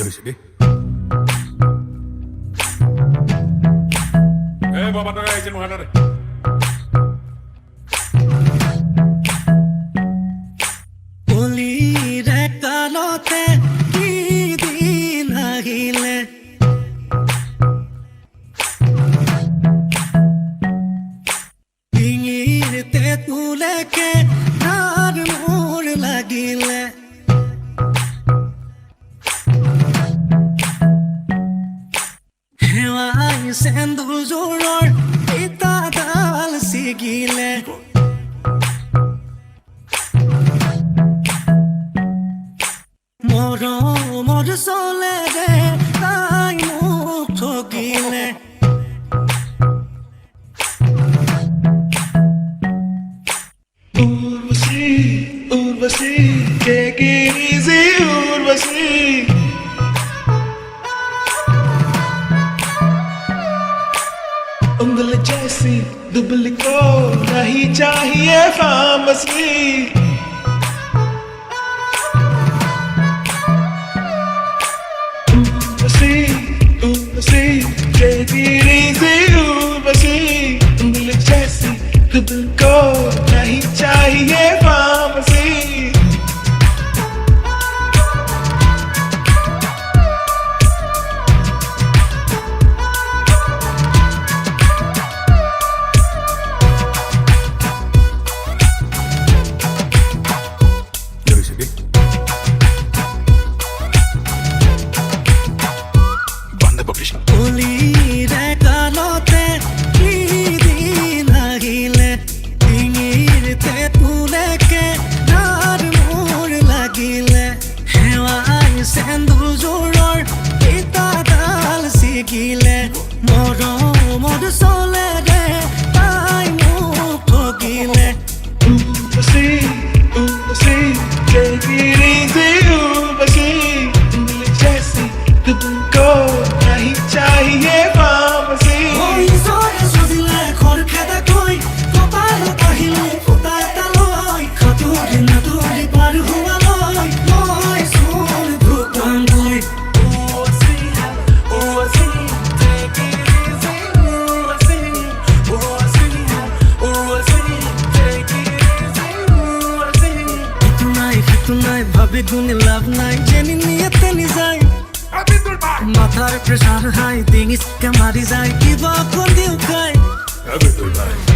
Sige. Bapak tengah izin menghadiri. Olire kalote kidin ahile Ingirte tuleke nar mor lagile Hewai sendur zoror ita dal sigile Mor sole de tai muk thogile Urvasi, take it easy, Urvasi. उंगल जैसी दुबली को नहीं चाहिए pharmacy Urvasi, take it easy, Urvasi. उंगल जैसी दुबली को नहीं चाहिए pharmacy Sige. Olire kalote kidin ahile Ingirte tuleke nar mor lagile Hewai sendur zoror ita dal sigile Mor sole de tai muk thogile Urvasi, take it easy, Urvasi. उंगल जैसी तुमको नहीं चाहिए pharmacy Oi zore sozile khor khada koi Kopalo kahile futai taloi Khaturi naturi par hua loi Moi sur bhutan koi Urvasi, take it easy, Urvasi. Urvasi, take it easy, Urvasi. Fitunai bhabi guni love nai Jeni niyate ni jai Mathar pressure high Dingis ke mari jai Kiba kon diu khai Abdul Bhai.